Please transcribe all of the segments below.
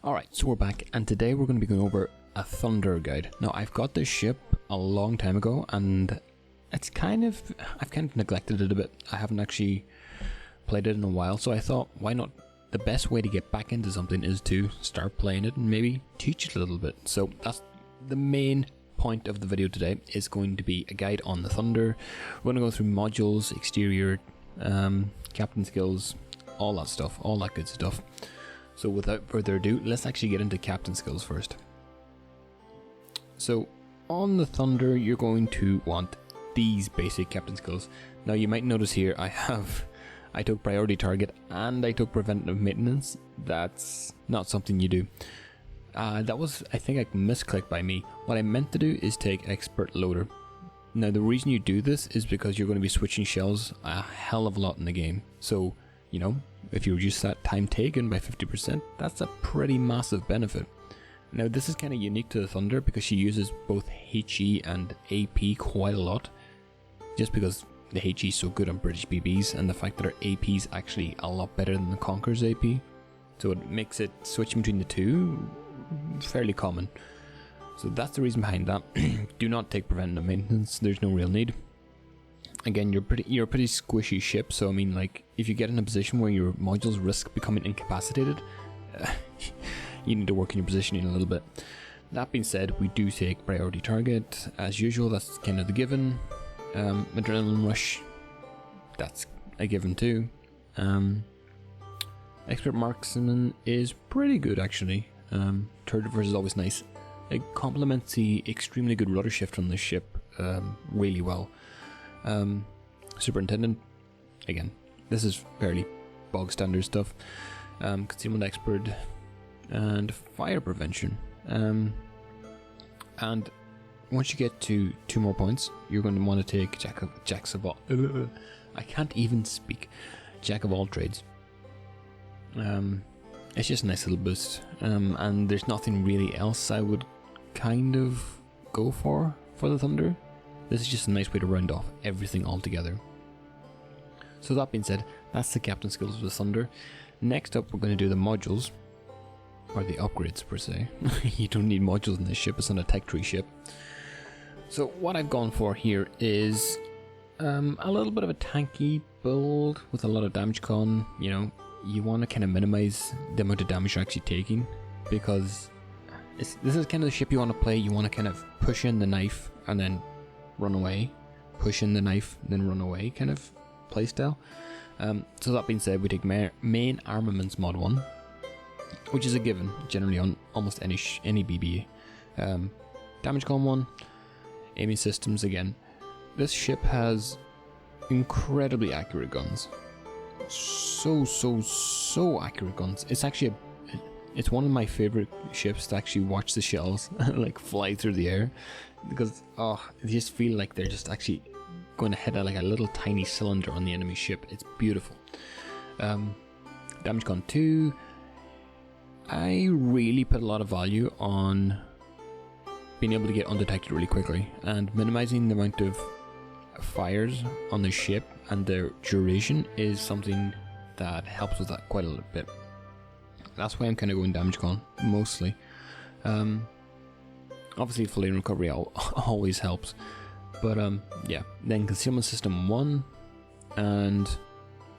Alright, so we're back, and today we're going to be going over a Thunder guide. Now, I've got this ship a long time ago, and I've kind of neglected it a bit. I haven't actually played it in a while, so I thought, why not? The best way to get back into something is to start playing it and maybe teach it a little bit. So that's the main point of the video today, is going to be a guide on the Thunder. We're going to go through modules, exterior, captain skills, all that stuff, all that good stuff. So without further ado, let's actually get into captain skills first. So on the Thunder, you're going to want these basic captain skills. Now you might notice here I took priority target and I took preventative maintenance. That's not something you do. That was, I think, a misclick by me. What I meant to do is take expert loader. Now the reason you do this is because you're going to be switching shells a hell of a lot in the game. So, you know, if you reduce that time taken by 50%, that's a pretty massive benefit. Now this is kind of unique to the Thunder because she uses both HE and AP quite a lot, just because the HE is so good on British BBs, and the fact that her AP is actually a lot better than the Conqueror's AP, so it makes it switching between the two fairly common. So that's the reason behind that. Do not take preventative maintenance, there's no real need. Again, you're a pretty squishy ship, so I mean, like, if you get in a position where your modules risk becoming incapacitated, you need to work on your positioning a little bit. That being said, we do take priority target as usual. That's kind of the given. Adrenaline rush, that's a given too. Expert marksman is pretty good actually. Turret reverse is always nice. It complements the extremely good rudder shift on this ship really well. Superintendent, again, this is fairly bog standard stuff. Concealment expert and fire prevention. And once you get to 2 more points, you're going to want to take Jack of all. I can't even speak. Jack of all trades. It's just a nice little boost, and there's nothing really else I would kind of go for the Thunder. This is just a nice way to round off everything altogether. So that being said, that's the captain skills of the Thunder. Next up, we're going to do the modules, or the upgrades per se. You don't need modules in this ship, it's not a tech tree ship. So what I've gone for here is a little bit of a tanky build with a lot of damage con. You know, you want to kind of minimize the amount of damage you're actually taking, because this is kind of the ship you want to play. You want to kind of push in the knife and then run away, push in the knife then run away kind of playstyle. So that being said, we take main armaments mod 1, which is a given generally on almost any BB. Damage con 1, aiming systems again. This ship has incredibly accurate guns. So accurate guns. It's actually it's one of my favorite ships to actually watch the shells like fly through the air, because you just feel like they're just actually going to hit like a little tiny cylinder on the enemy ship. It's beautiful. Damage con 2. I really put a lot of value on being able to get undetected really quickly, and minimizing the amount of fires on the ship and their duration is something that helps with that quite a little bit. That's why I'm kind of going damage con mostly. Obviously flame recovery always helps, but yeah. Then concealment system 1 and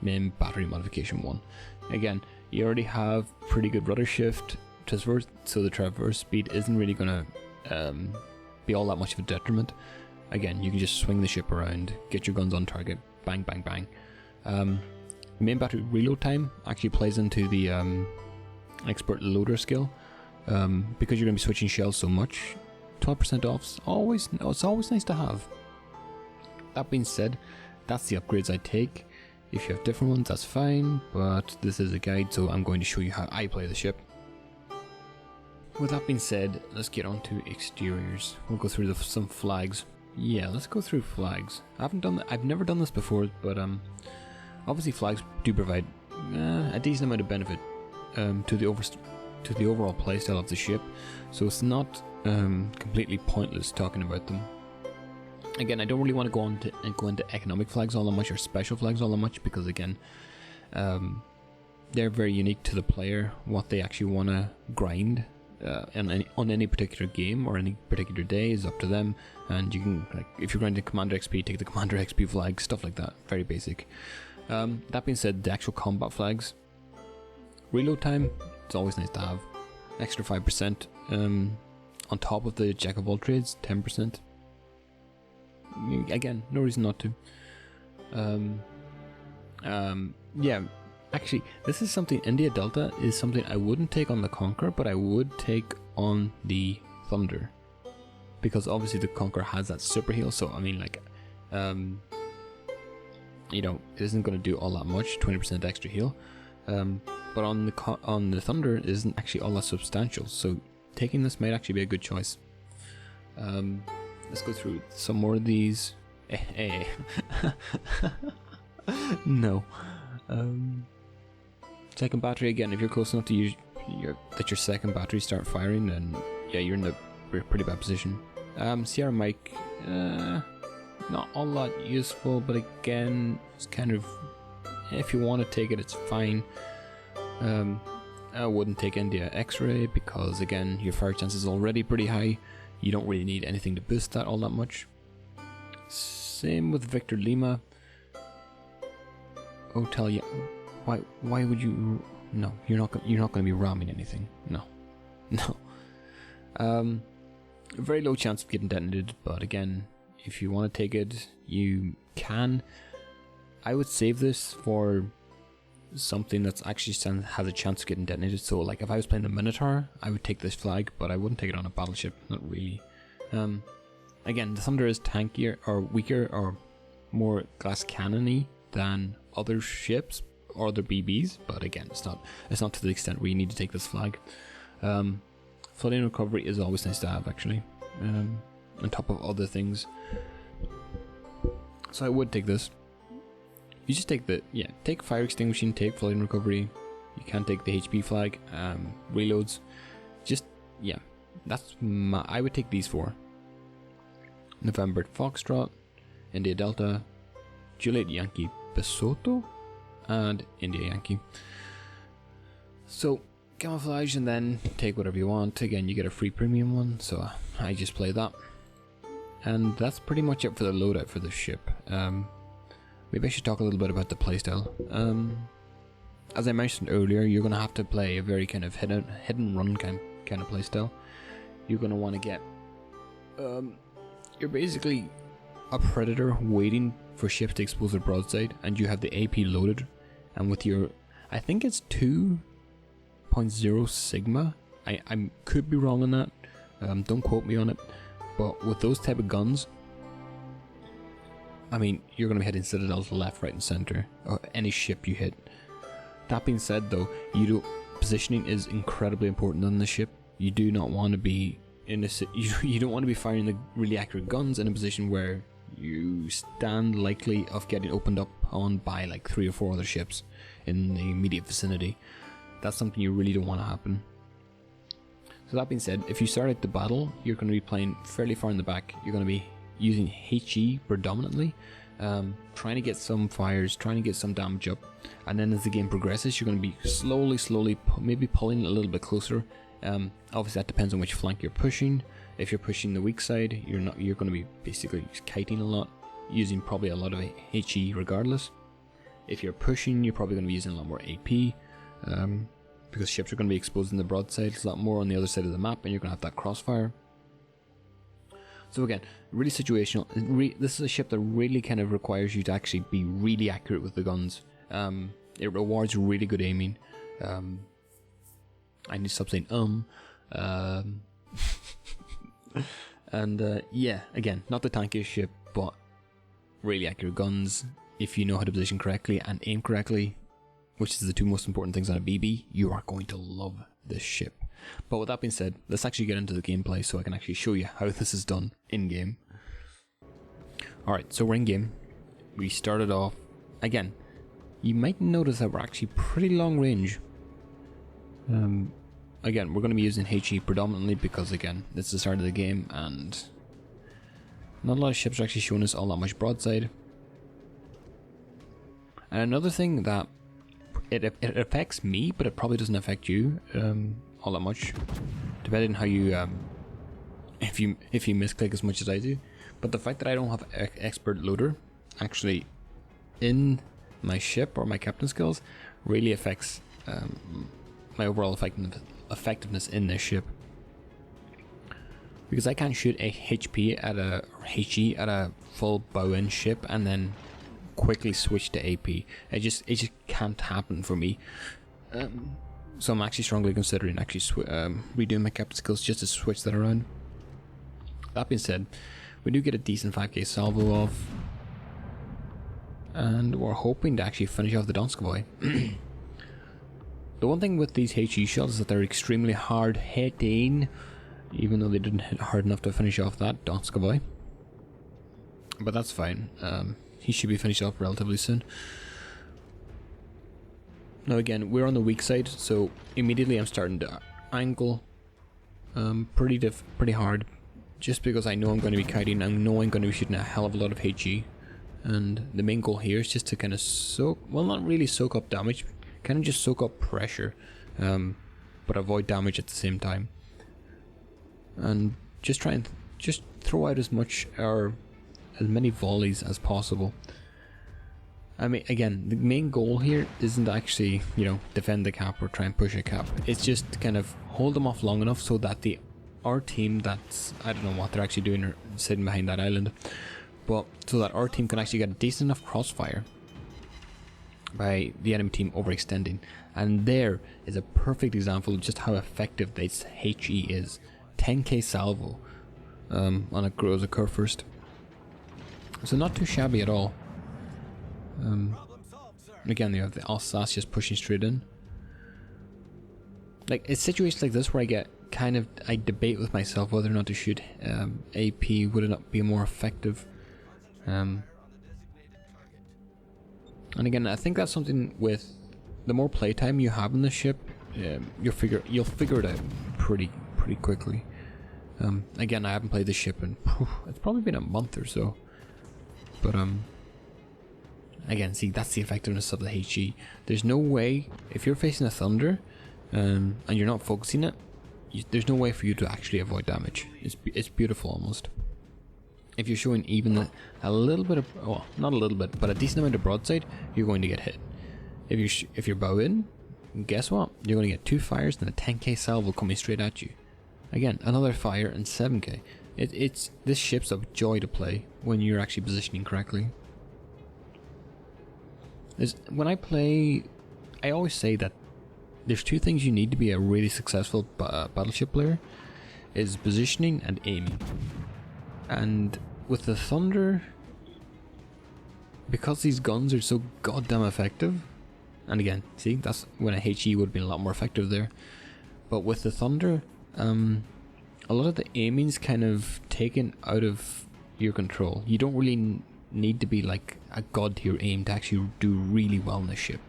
main battery modification 1. Again, you already have pretty good rudder shift, so the traverse speed isn't really going to be all that much of a detriment. Again, you can just swing the ship around, get your guns on target, bang bang bang. Main battery reload time actually plays into the expert loader skill, because you're going to be switching shells so much. 12% off, it's always nice to have. That being said, that's the upgrades I take. If you have different ones, that's fine, but this is a guide, so I'm going to show you how I play the ship. With that being said, let's get on to exteriors. We'll go through some flags. Yeah, let's go through flags. I've never done this before, but obviously flags do provide a decent amount of benefit to the overall playstyle of the ship, so it's not completely pointless talking about them. Again, I don't really want to go into economic flags all that much, or special flags all that much, because again, they're very unique to the player, what they actually want to grind on any particular game or any particular day is up to them. And you can, like, if you're grinding Commander XP, take the Commander XP flag, stuff like that. Very basic. That being said, the actual combat flags, reload time, it's always nice to have. Extra 5% on top of the Jack of all trades, 10%. Again, no reason not to. Yeah, actually, this is something, India Delta is something I wouldn't take on the Conqueror, but I would take on the Thunder. Because obviously the Conqueror has that super heal, so I mean, like, you know, it isn't going to do all that much, 20% extra heal. But on the Thunder, it isn't actually all that substantial, so taking this might actually be a good choice. Let's go through some more of these. No. Second battery, again, if you're close enough to use that your second battery start firing, then yeah, you're in a pretty bad position. Sierra Mike, not all that useful, but again, it's kind of, if you want to take it, it's fine. I wouldn't take India X-Ray because, again, your fire chance is already pretty high. You don't really need anything to boost that all that much. Same with Victor Lima. Oh, tell you, why would you? No, you're not going to be ramming anything. No. Very low chance of getting detonated, but again, if you want to take it, you can. I would save this for something that's actually has a chance of getting detonated. So, like, if I was playing a Minotaur, I would take this flag, but I wouldn't take it on a battleship. Not really. Again, the Thunder is tankier or weaker or more glass cannony than other ships or other BBs, but again, it's not to the extent where you need to take this flag. Flooding recovery is always nice to have, actually, on top of other things. So I would take this. You just take take fire extinguishing, take flooding recovery. You can take the HP flag, reloads. Just, yeah, I would take these four. November Foxtrot, India Delta, Juliet Yankee Besoto, and India Yankee. So, camouflage and then take whatever you want. Again, you get a free premium one, so I just play that. And that's pretty much it for the loadout for this ship. Maybe I should talk a little bit about the playstyle. As I mentioned earlier, you're going to have to play a very kind of hit and run kind of playstyle. You're going to want to get... you're basically a predator waiting for ships to expose their broadside, and you have the AP loaded, and with your... I think it's 2.0 Sigma. I could be wrong on that. Don't quote me on it. But with those type of guns, I mean, you're going to be hitting citadels left, right, and center, or any ship you hit. That being said, though, positioning is incredibly important on the ship. You do not want to be you don't want to be firing the really accurate guns in a position where you stand likely of getting opened up on by like 3 or 4 other ships in the immediate vicinity. That's something you really don't want to happen. So that being said, if you start out the battle, you're going to be playing fairly far in the back. You're going to be using HE predominantly, trying to get some fires, trying to get some damage up, and then as the game progresses, you're going to be slowly maybe pulling a little bit closer. Obviously that depends on which flank you're pushing. If you're pushing the weak side, you're going to be basically kiting a lot, using probably a lot of HE regardless. If you're pushing, you're probably going to be using a lot more AP, because ships are going to be exposing the broadside a lot more on the other side of the map, and you're going to have that crossfire. So again, really situational. This is a ship that really kind of requires you to actually be really accurate with the guns. It rewards really good aiming. I need to stop saying and yeah, again, not the tankiest ship, but really accurate guns. If you know how to position correctly and aim correctly, which is the 2 most important things on a BB, you are going to love this ship. But with that being said, let's actually get into the gameplay so I can actually show you how this is done in-game. Alright, so we're in-game. We started off, again, you might notice that we're actually pretty long range. Again, we're going to be using HE predominantly because, again, it's the start of the game and not a lot of ships are actually showing us all that much broadside. And another thing that it affects me, but it probably doesn't affect you all that much, depending on how you if you misclick as much as I do. But the fact that I don't have expert loader actually in my ship or my captain skills really affects my overall effectiveness in this ship, because I can't shoot a HE at a full bow-in ship and then quickly switch to AP. It just can't happen for me. So I'm actually strongly considering actually redoing my captain skills just to switch that around. That being said, we do get a decent 5k salvo off, and we're hoping to actually finish off the Donskoy. The one thing with these HE shots is that they're extremely hard hitting, even though they didn't hit hard enough to finish off that Donskoy. But that's fine. He should be finished off relatively soon. Now again, we're on the weak side, so immediately I'm starting to angle pretty hard, just because I know I'm going to be kiting. I know I'm going to be shooting a hell of a lot of HE, and the main goal here is just to kind of not really soak up damage, kind of just soak up pressure, but avoid damage at the same time, and just try and just throw out as many volleys as possible. I mean, again, the main goal here isn't actually, defend the cap or try and push a cap. It's just kind of hold them off long enough so that our team that's, I don't know what they're actually doing or sitting behind that island, but so that our team can actually get a decent enough crossfire by the enemy team overextending. And there is a perfect example of just how effective this HE is. 10k salvo on a grows occur first. So not too shabby at all. Again, you have the Alsace just pushing straight in. Like, it's situations like this where I debate with myself whether or not to shoot AP. Would it not be more effective? And again, I think that's something with the more playtime you have in the ship, you'll figure it out pretty quickly. Again, I haven't played this ship in it's probably been a month or so, but again, see, that's the effectiveness of the HE. There's no way, if you're facing a Thunder and you're not focusing it, there's no way for you to actually avoid damage. It's beautiful almost. If you're showing even a little bit of, well, not a little bit, but a decent amount of broadside, you're going to get hit. If you're bow in, guess what? You're going to get 2 fires and a 10k salvo coming straight at you. Again, another fire and 7k. This ship's a joy to play when you're actually positioning correctly. When I play, I always say that there's 2 things you need to be a really successful battleship player, is positioning and aiming. And with the Thunder, because these guns are so goddamn effective, and again, see, that's when a HE would have been a lot more effective there. But with the Thunder, a lot of the aiming's kind of taken out of your control. You don't really need to be like a god tier aim to actually do really well in this ship.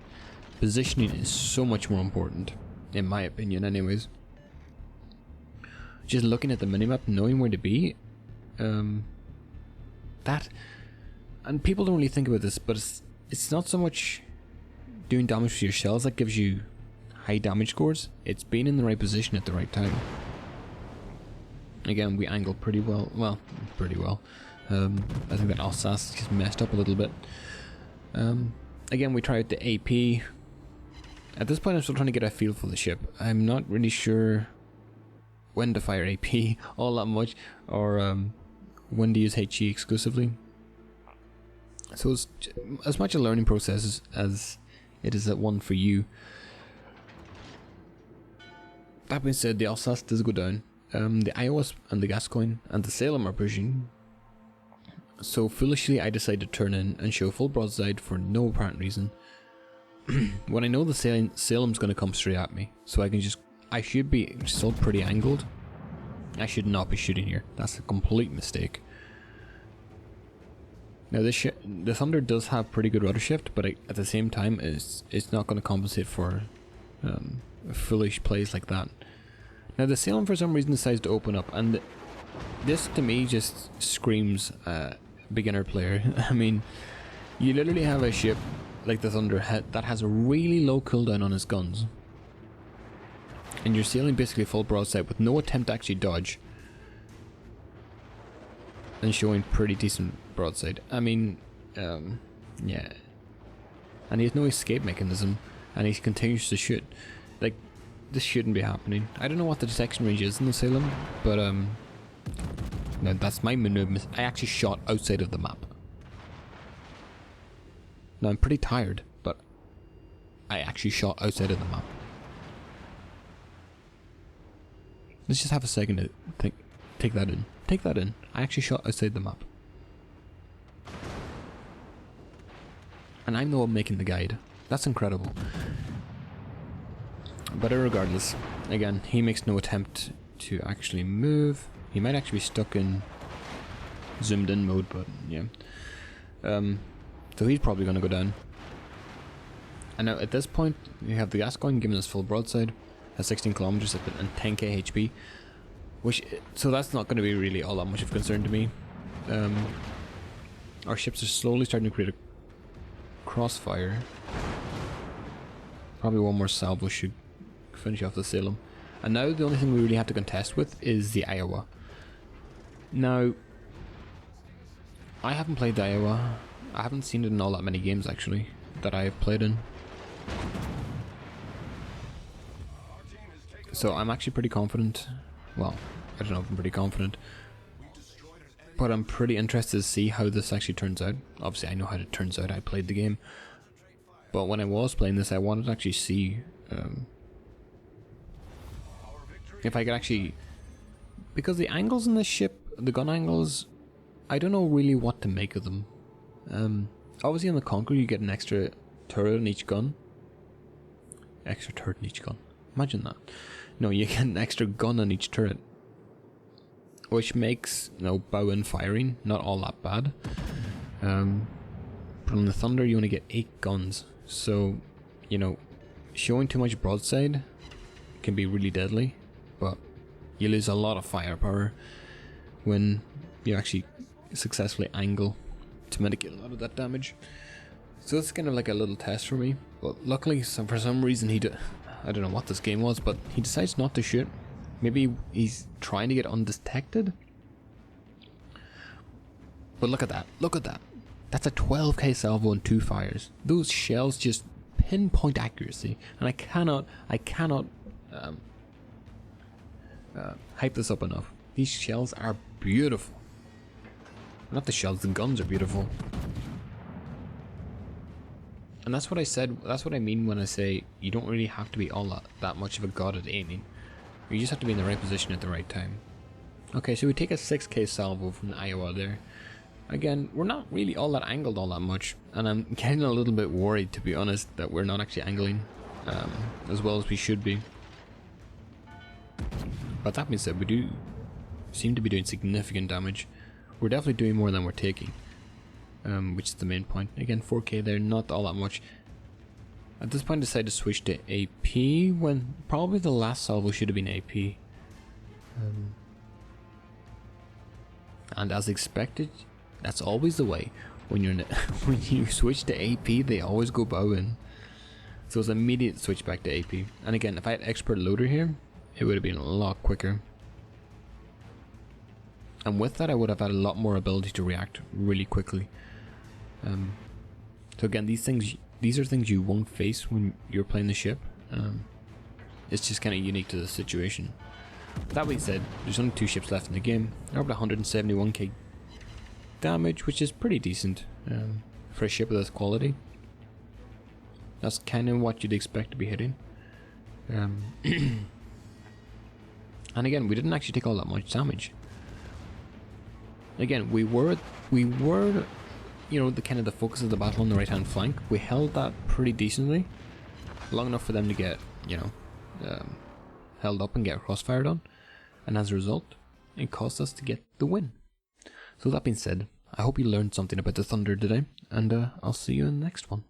Positioning is so much more important, in my opinion anyways. Just looking at the minimap, knowing where to be, that, and people don't really think about this, but it's not so much doing damage with your shells that gives you high damage scores. It's being in the right position at the right time. Again, we angled pretty well. I think that Alsace just messed up a little bit. Again, we tried the AP. At this point, I'm still trying to get a feel for the ship. I'm not really sure when to fire AP all that much, or when to use HE exclusively. So it's as much a learning process as it is one for you. That being said, the Alsace does go down. The Iowas and the Gascoigne and the Salem are pushing. So foolishly, I decided to turn in and show full broadside for no apparent reason. When I know the Salem's going to come straight at me, so I should be still pretty angled. I should not be shooting here. That's a complete mistake. Now the Thunder does have pretty good rudder shift, but at the same time, it's not going to compensate for foolish plays like that. Now the Salem for some reason decides to open up, and this to me just screams beginner player. I mean, you literally have a ship like the Thunder that has a really low cooldown on his guns, and you're sailing basically full broadside with no attempt to actually dodge, and showing pretty decent broadside. I mean, yeah. And he has no escape mechanism, and he continues to shoot. Like, this shouldn't be happening. I don't know what the detection range is in the Salem, but no, that's my maneuver. I actually shot outside of the map. Now I'm pretty tired, but I actually shot outside of the map. Let's just have a second to think. Take that in. Take that in. I actually shot outside the map. And I'm the one making the guide. That's incredible. But regardless, again, he makes no attempt to actually move. He might actually be stuck in zoomed in mode, but yeah. So he's probably going to go down. And now at this point, we have the Gascoigne giving us full broadside at 16 kilometers and 10k HP. So that's not going to be really all that much of a concern to me. Our ships are slowly starting to create a crossfire. Probably one more salvo should finish off the Salem. And now the only thing we really have to contest with is the Iowa. Now, I haven't played the Iowa. I haven't seen it in all that many games actually that I have played in. So I'm actually pretty confident. Well, I don't know if I'm pretty confident, but I'm pretty interested to see how this actually turns out. Obviously I know how it turns out, I played the game. But when I was playing this, I wanted to actually see if I could actually... Because the angles in this ship, the gun angles, I don't know really what to make of them. Obviously on the Conqueror you get an extra turret in each gun. Extra turret in each gun. Imagine that. No, you get an extra gun on each turret, which makes, you know, bow and firing not all that bad. But on the Thunder you only get 8 guns, so, you know, showing too much broadside can be really deadly, but you lose a lot of firepower when you actually successfully angle to mitigate a lot of that damage. So it's kind of like a little test for me, but luckily for some reason I don't know what this game was, but he decides not to shoot. Maybe he's trying to get undetected. But look at that, look at that. That's a 12k salvo and 2 fires. Those shells just pinpoint accuracy, and I cannot hype this up enough. These shells are beautiful. Not the shells, the guns are beautiful. And that's what I said, that's what I mean when I say you don't really have to be all that much of a god at aiming. You just have to be in the right position at the right time. Okay, so we take a 6k salvo from the Iowa there. Again, we're not really all that angled all that much, and I'm getting a little bit worried, to be honest, that we're not actually angling as well as we should be. But that being said, we do seem to be doing significant damage. We're definitely doing more than we're taking, which is the main point. Again, 4k there, not all that much. At this point I decided to switch to AP when probably the last salvo should have been AP. And as expected, that's always the way. When you're when you switch to AP, they always go bow in. So it's an immediate switch back to AP. And again, if I had expert loader here, it would have been a lot quicker. And with that, I would have had a lot more ability to react really quickly. So again, these are things you won't face when you're playing the ship. It's just kind of unique to the situation. That being said, there's only 2 ships left in the game. They're up to 171k damage, which is pretty decent for a ship of this quality. That's kind of what you'd expect to be hitting. And again, we didn't actually take all that much damage. Again, we were, you know, the kind of the focus of the battle on the right hand flank. We held that pretty decently, long enough for them to get, you know, held up and get crossfired on, and as a result, it caused us to get the win. So that being said, I hope you learned something about the Thunder today, and I'll see you in the next one.